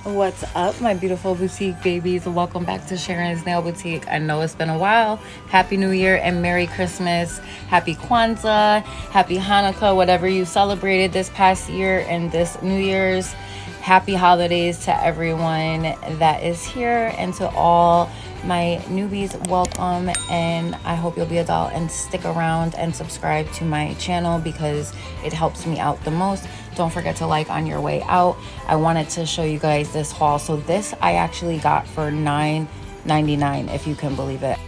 What's up, my beautiful boutique babies? Welcome back to Sharon's Nail Boutique. I know it's been a while. Happy New Year and Merry Christmas. Happy Kwanzaa, Happy Hanukkah, whatever you celebrated this past year and this New Year's. Happy holidays to everyone that is here, and to all my newbies, welcome. And I hope you'll be a doll and stick around and subscribe to my channel because it helps me out the most. Don't forget to like on your way out. I wanted to show you guys this haul. So this I actually got for $9.99, if you can believe it.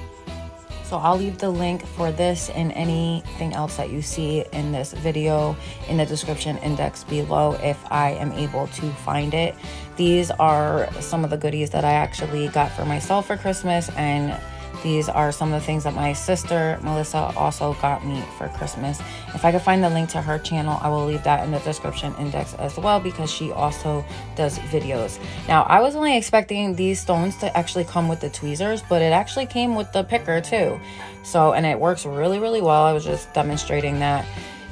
So I'll leave the link for this and anything else that you see in this video in the description index below if I am able to find it. These are some of the goodies that I actually got for myself for Christmas, and these are some of the things that my sister Melissa also got me for Christmas. If I could find the link to her channel, I will leave that in the description index as well, because she also does videos. Now, I was only expecting these stones to actually come with the tweezers, but it actually came with the picker too. So, and it works really, really well. I was just demonstrating that.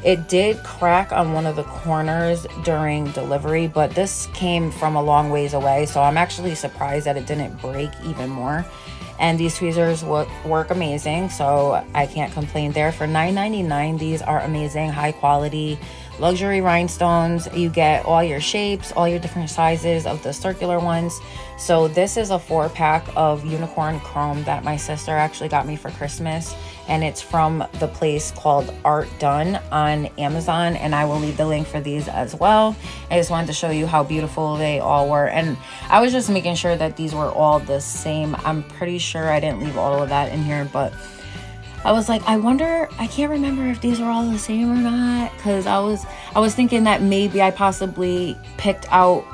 It did crack on one of the corners during delivery, but this came from a long ways away, so I'm actually surprised that it didn't break even more. And these tweezers work amazing, so I can't complain there. For $9.99, these are amazing, high quality, luxury rhinestones. You get all your shapes, all your different sizes of the circular ones. So this is a 4-pack of unicorn chrome that my sister actually got me for Christmas, and it's from the place called Artdone on Amazon, and I will leave the link for these as well. I just wanted to show you how beautiful they all were, and I was just making sure that these were all the same. I'm pretty sure I didn't leave all of that in here, but I was like, I wonder, I can't remember if these are all the same or not, because I was thinking that maybe I possibly picked out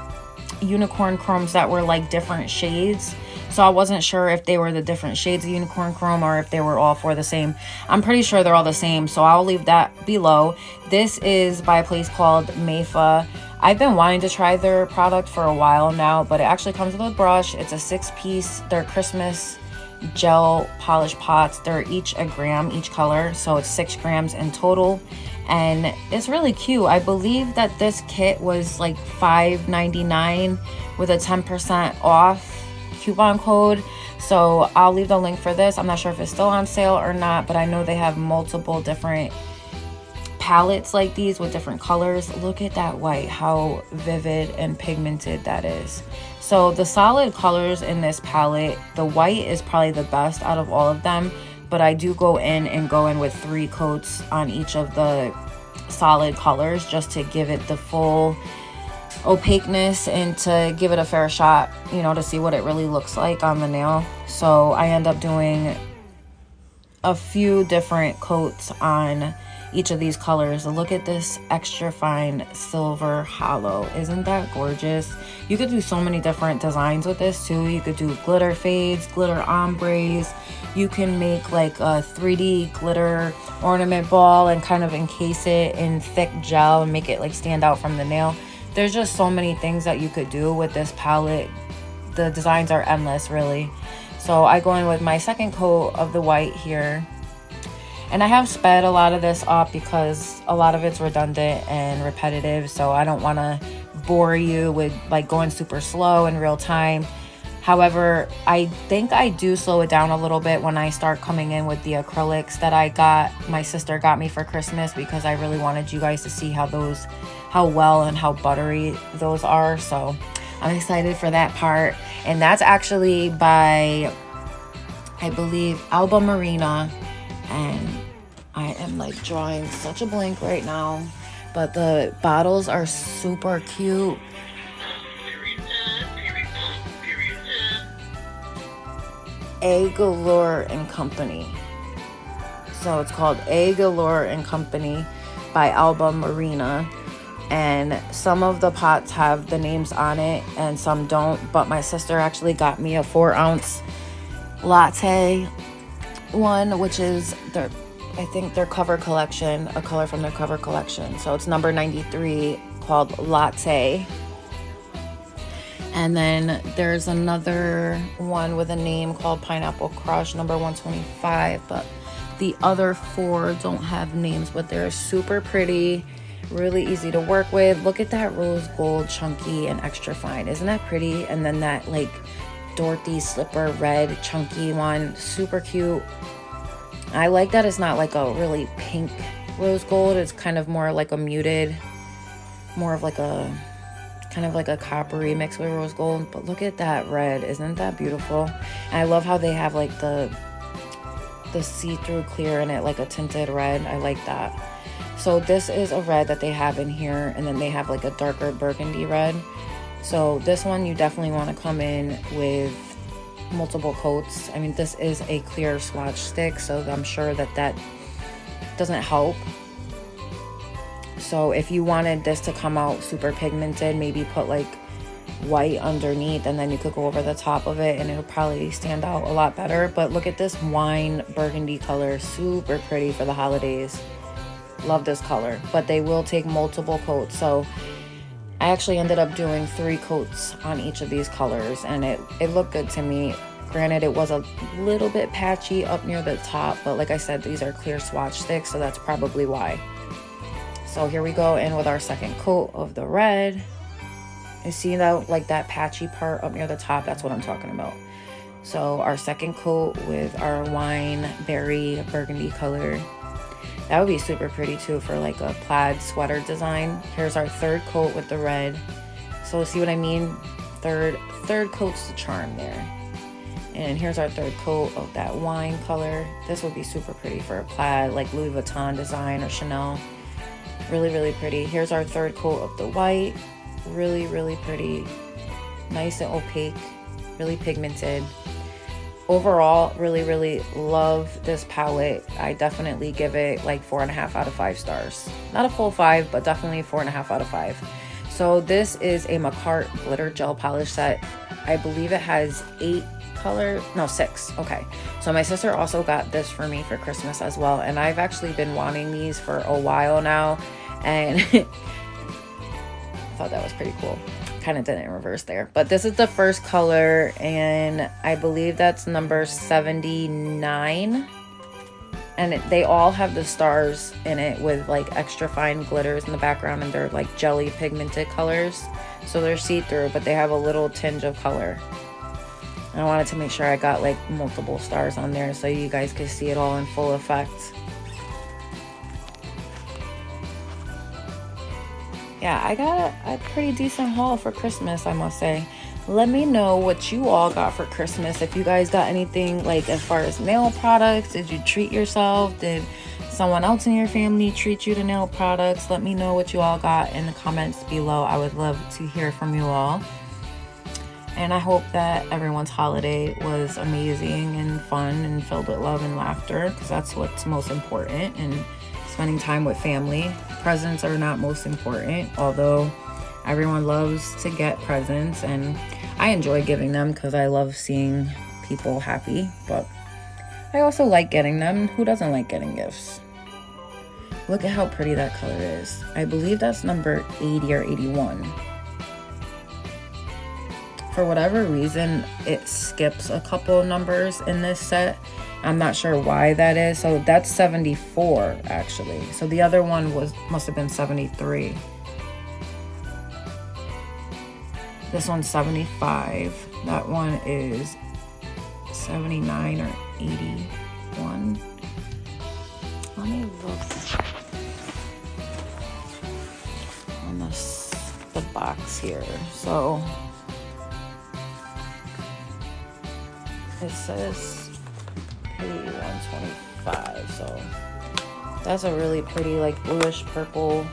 unicorn chromes that were like different shades. So I wasn't sure if they were the different shades of unicorn chrome or if they were all for the same. I'm pretty sure they're all the same, so I'll leave that below. This is by a place called MEFA. I've been wanting to try their product for a while now, but it actually comes with a brush. It's a 6-piece. They're Christmas gel polish pots. They're each a gram each color, so it's 6 grams in total, and it's really cute. I believe that this kit was like $5.99 with a 10% off coupon code, so I'll leave the link for this. I'm not sure if it's still on sale or not, but I know they have multiple different palettes like these with different colors. Look at that white, how vivid and pigmented that is. So the solid colors in this palette, the white is probably the best out of all of them, but I do go in with 3 coats on each of the solid colors just to give it the full opaqueness and to give it a fair shot, you know, to see what it really looks like on the nail. So I end up doing a few different coats on each of these colors. Look at this extra fine silver hollow. Isn't that gorgeous? You could do so many different designs with this too. You could do glitter fades, glitter ombres. You can make like a 3D glitter ornament ball and kind of encase it in thick gel and make it like stand out from the nail. There's just so many things that you could do with this palette. The designs are endless, really. So I go in with my second coat of the white here. And I have sped a lot of this up because a lot of it's redundant and repetitive, so I don't want to bore you with like going super slow in real time. However, I think I do slow it down a little bit when I start coming in with the acrylics that my sister got me for Christmas, because I really wanted you guys to see how well and how buttery those are. So I'm excited for that part. And that's actually by, I believe, Alba Marina. And I am like drawing such a blank right now, but the bottles are super cute. A Galore and Company. So it's called A Galore and Company by Alba Marina. And some of the pots have the names on it and some don't, but my sister actually got me a 4-ounce Latte one, which is I think their cover collection, a color from their cover collection. So it's number 93, called Latte. And then there's another one with a name called Pineapple Crush, number 125, but the other 4 don't have names, but they're super pretty, Really easy to work with. Look at that rose gold, chunky and extra fine. Isn't that pretty? And then that like Dorothy slipper red chunky one, super cute. I like that it's not like a really pink rose gold. It's kind of more like a muted, more of like a kind of like a coppery mixed with rose gold. But look at that red. Isn't that beautiful? And I love how they have like the see-through clear in it, like a tinted red. I like that. So this is a red that they have in here, and then they have like a darker burgundy red. So this one you definitely want to come in with multiple coats. I mean, this is a clear swatch stick, so I'm sure that that doesn't help. So if you wanted this to come out super pigmented, maybe put like white underneath, and then you could go over the top of it and it'll probably stand out a lot better. But look at this wine burgundy color, super pretty for the holidays. Love this color, but they will take multiple coats. So I actually ended up doing 3 coats on each of these colors, and it looked good to me. Granted, it was a little bit patchy up near the top, but like I said, these are clear swatch sticks, so that's probably why. So here we go in with our second coat of the red. You see that, like that patchy part up near the top? That's what I'm talking about. So our second coat with our wine berry burgundy color. That would be super pretty too for like a plaid sweater design. Here's our third coat with the red. So see what I mean? Third coat's the charm there. And here's our third coat of that wine color. This would be super pretty for a plaid, like Louis Vuitton design or Chanel. Really, really pretty. Here's our third coat of the white. Really, really pretty. Nice and opaque. Really pigmented. Overall, really, really love this palette. I definitely give it like 4.5 out of 5 stars. Not a full 5, but definitely 4.5 out of 5. So this is a Macart glitter gel polish set. I believe it has 6. Okay, so my sister also got this for me for Christmas as well, and I've actually been wanting these for a while now, and I thought that was pretty cool. Kind of did it in reverse there, but this is the first color, and I believe that's number 79, and they all have the stars in it with like extra fine glitters in the background, and they're like jelly pigmented colors, so they're see-through, but they have a little tinge of color. I wanted to make sure I got like multiple stars on there so you guys could see it all in full effect. Yeah, I got a pretty decent haul for Christmas, I must say. Let me know what you all got for Christmas. If you guys got anything like as far as nail products, did you treat yourself? Did someone else in your family treat you to nail products? Let me know what you all got in the comments below. I would love to hear from you all. And I hope that everyone's holiday was amazing and fun and filled with love and laughter, because that's what's most important, and spending time with family. Presents are not most important, although everyone loves to get presents, and I enjoy giving them because I love seeing people happy, but I also like getting them. Who doesn't like getting gifts? Look at how pretty that color is. I believe that's number 80 or 81. For whatever reason, it skips a couple numbers in this set. I'm not sure why that is. So that's 74 actually. So the other one must have been 73. This one's 75. That one is 79 or 81. Let me look on the box here. So it says P125, so that's a really pretty like bluish purple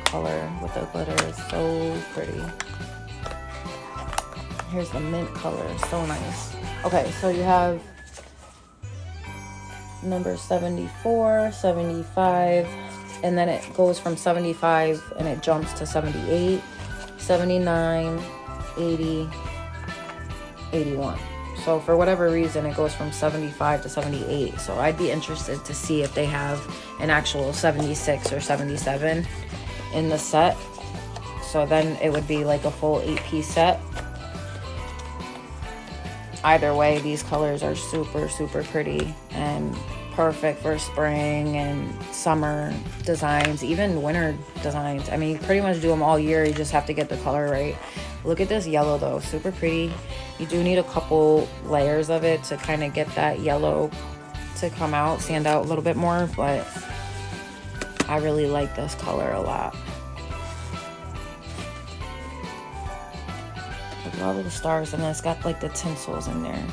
color with the glitter. It's so pretty. Here's the mint color, so nice. Okay, so you have number 74, 75, and then it goes from 75 and it jumps to 78, 79, 80, 81. So for whatever reason, it goes from 75 to 78. So I'd be interested to see if they have an actual 76 or 77 in the set. So then it would be like a full 8-piece set. Either way, these colors are super, super pretty. And perfect for spring and summer designs, even winter designs. I mean, you pretty much do them all year. You just have to get the color right. Look at this yellow though, super pretty. You do need a couple layers of it to kind of get that yellow to come out, stand out a little bit more, but I really like this color a lot. Look at all of the stars, and it's got like the tinsels in there.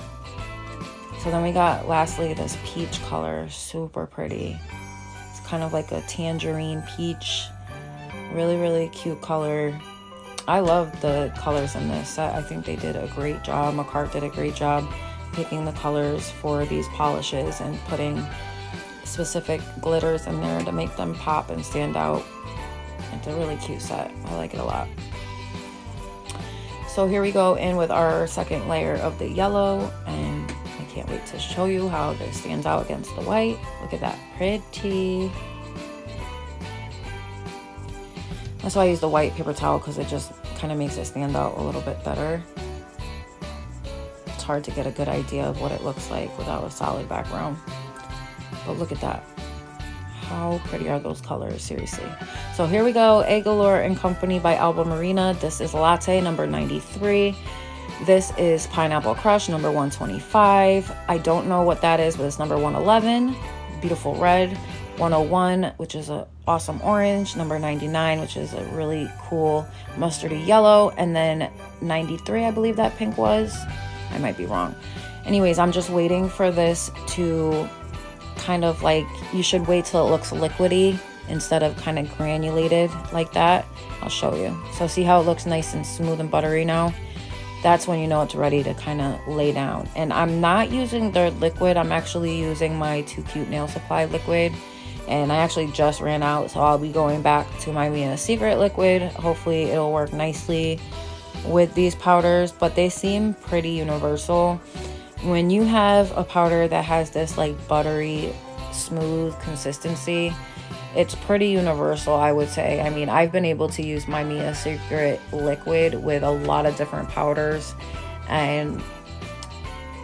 So then we got lastly this peach color, super pretty. It's kind of like a tangerine peach, really cute color. I love the colors in this set. I think they did a great job. McCart did a great job picking the colors for these polishes and putting specific glitters in there to make them pop and stand out. It's a really cute set. I like it a lot. So here we go in with our second layer of the yellow, and I can't wait to show you how this stands out against the white. Look at that, pretty. That's why I use the white paper towel, because it just kind of makes it stand out a little bit better. It's hard to get a good idea of what it looks like without a solid background. But look at that. How pretty are those colors, seriously. So here we go, Egg Galore and Company by Alba Marina. This is Latte, number 93. This is Pineapple Crush, number 125. I don't know what that is, but it's number 111. Beautiful red. 101, which is an awesome orange. Number 99, which is a really cool mustardy yellow. And then 93, I believe that pink was. I might be wrong. Anyways, I'm just waiting for this to kind of like, you should wait till it looks liquidy instead of kind of granulated like that. I'll show you. So see how it looks nice and smooth and buttery now? That's when you know it's ready to kind of lay down. And I'm not using their liquid. I'm actually using my Too Cute Nail Supply liquid. And I actually just ran out, so I'll be going back to my Mina Secret liquid. Hopefully it'll work nicely with these powders, but they seem pretty universal. When you have a powder that has this like buttery, smooth consistency, it's pretty universal, I would say. I mean, I've been able to use my Mina Secret liquid with a lot of different powders, and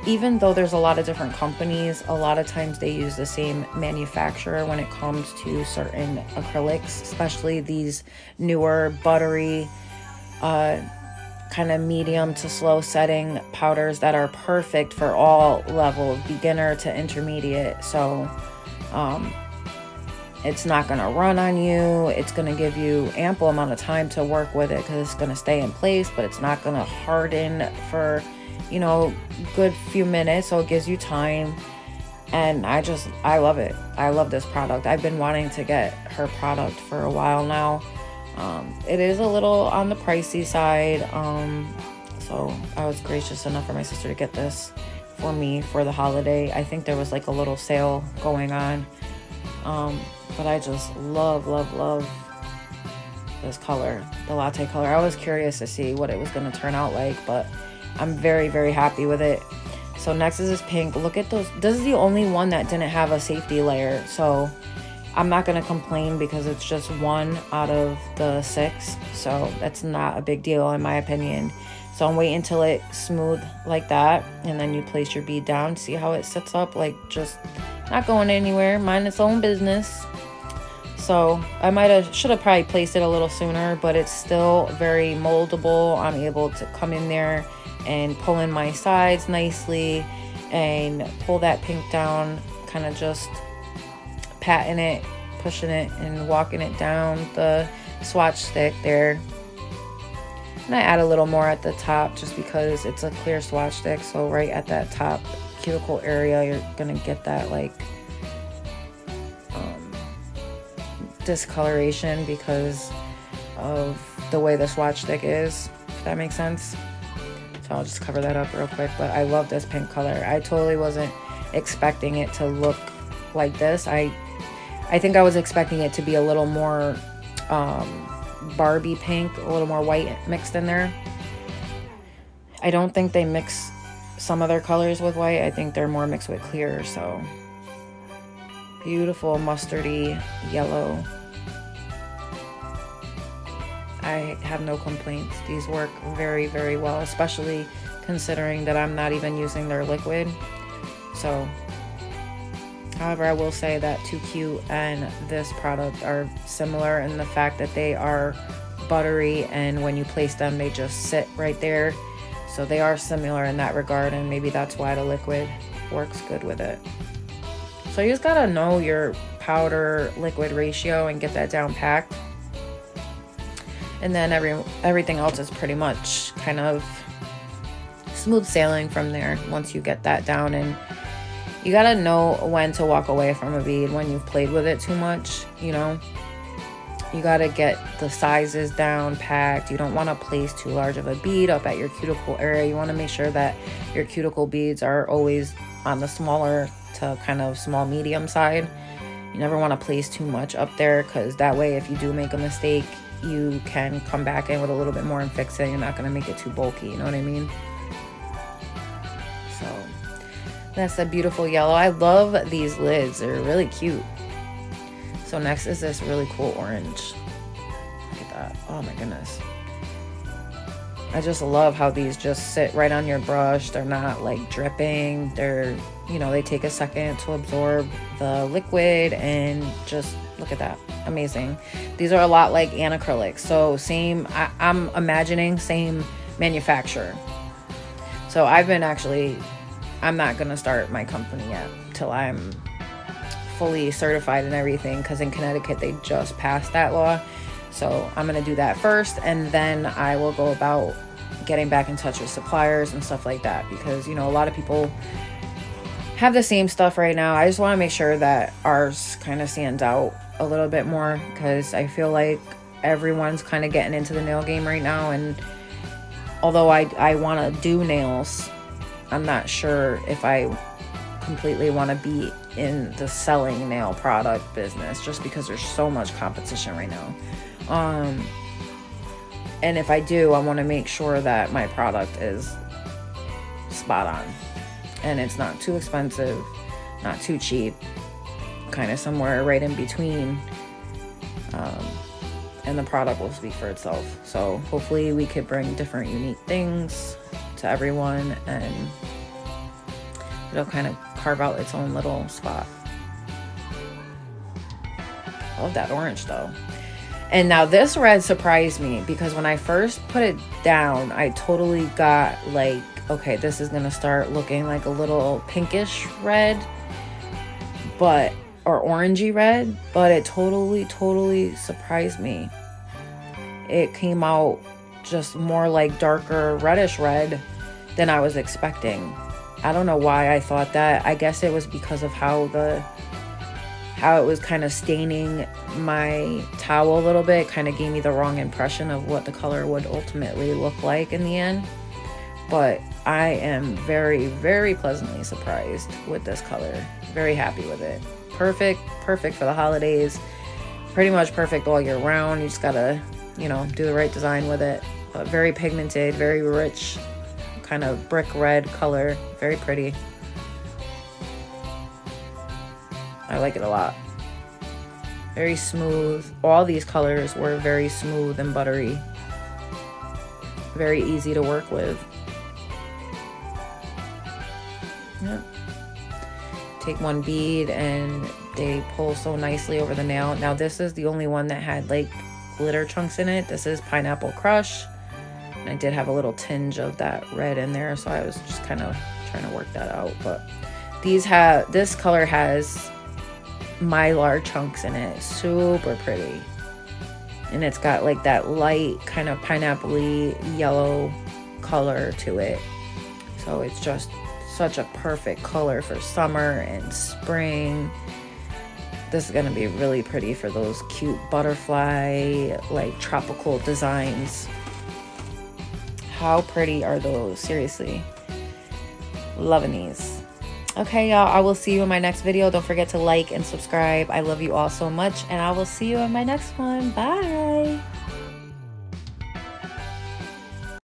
even though there's a lot of different companies, a lot of times they use the same manufacturer when it comes to certain acrylics, especially these newer buttery kind of medium to slow setting powders that are perfect for all levels, beginner to intermediate. So it's not going to run on you. It's going to give you ample amount of time to work with it because it's going to stay in place, but it's not going to harden for, you know, good few minutes. So it gives you time. And I love it. I love this product. I've been wanting to get her product for a while now. It is a little on the pricey side. So I was gracious enough for my sister to get this for me for the holiday. I think there was like a little sale going on. But I just love this color, the latte color. I was curious to see what it was going to turn out like, but I'm very happy with it. So next is this pink. Look at those. This is the only one that didn't have a safety layer. So I'm not going to complain because it's just 1 out of the 6. So that's not a big deal in my opinion. So I'm waiting until it's smooth like that. And then you place your bead down. See how it sits up? Like just not going anywhere. Mind its own business. So I should have probably placed it a little sooner, but it's still very moldable. I'm able to come in there and pull in my sides nicely and pull that pink down, kind of just patting it, pushing it, and walking it down the swatch stick there. And I add a little more at the top just because it's a clear swatch stick. So right at that top cuticle area, you're gonna get that like discoloration because of the way the swatch stick is, if that makes sense. So I'll just cover that up real quick. But I love this pink color. I totally wasn't expecting it to look like this. I think I was expecting it to be a little more Barbie pink, a little more white mixed in there. I don't think they mix some other colors with white. I think they're more mixed with clear. So beautiful mustardy yellow. I have no complaints. These work very well, especially considering that I'm not even using their liquid. So However, I will say that Too Cute and this product are similar in the fact that they are buttery, and when you place them, they just sit right there. So they are similar in that regard, and maybe that's why the liquid works good with it. So you just gotta know your powder liquid ratio and get that down packed. And then everything else is pretty much kind of smooth sailing from there once you get that down. And you gotta know when to walk away from a bead when you've played with it too much, you know. You gotta get the sizes down packed. You don't want to place too large of a bead up at your cuticle area. You want to make sure that your cuticle beads are always on the smaller to kind of small medium side. You never want to place too much up there, because that way if you do make a mistake, you can come back in with a little bit more and fix it. You're not going to make it too bulky, you know what I mean? So that's a beautiful yellow. I love these lids. They're really cute. So next is this really cool orange. Look at that. Oh my goodness. I just love how these just sit right on your brush. They're not like dripping. They're, you know, they take a second to absorb the liquid, and just look at that. Amazing. These are a lot like Acrylics. So same, I'm imagining same manufacturer. So I'm not going to start my company yet till I'm fully certified and everything, because in Connecticut they just passed that law. So I'm gonna do that first, and then I will go about getting back in touch with suppliers and stuff like that, because you know, a lot of people have the same stuff right now. I just want to make sure that ours kind of stands out a little bit more, because I feel like everyone's kind of getting into the nail game right now, and although I want to do nails, I'm not sure if I completely want to be in the selling nail product business, just because there's so much competition right now. And if I do, I want to make sure that my product is spot on and it's not too expensive, not too cheap, kind of somewhere right in between, and the product will speak for itself. So hopefully we could bring different unique things to everyone, and it'll kind of carve out its own little spot. Love that orange though. And now this red surprised me, because when I first put it down, I totally got like, okay, this is gonna start looking like a little pinkish red, or orangey red, but it totally surprised me. It came out just more like darker reddish red than I was expecting. I don't know why I thought that. I guess it was because of how it was kind of staining my towel a little bit. Kind of gave me the wrong impression of what the color would ultimately look like in the end. But I am very, very pleasantly surprised with this color. Very happy with it. Perfect for the holidays. Pretty much perfect all year round. You just gotta, you know, do the right design with it. But very pigmented, very rich, kind of brick red color. Very pretty. I like it a lot. Very smooth. All these colors were very smooth and buttery. Very easy to work with. Yep. Take one bead and they pull so nicely over the nail. Now this is the only one that had like glitter chunks in it. This is Pineapple Crush. And I did have a little tinge of that red in there, so I was just kind of trying to work that out. But this color has Mylar chunks in it. Super pretty. And it's got like that light kind of pineapple-y yellow color to it. So it's just such a perfect color for summer and spring. This is going to be really pretty for those cute butterfly, like tropical designs. How pretty are those? Seriously. Loving these. Okay, y'all, I will see you in my next video. Don't forget to like and subscribe. I love you all so much, and I will see you in my next one. Bye.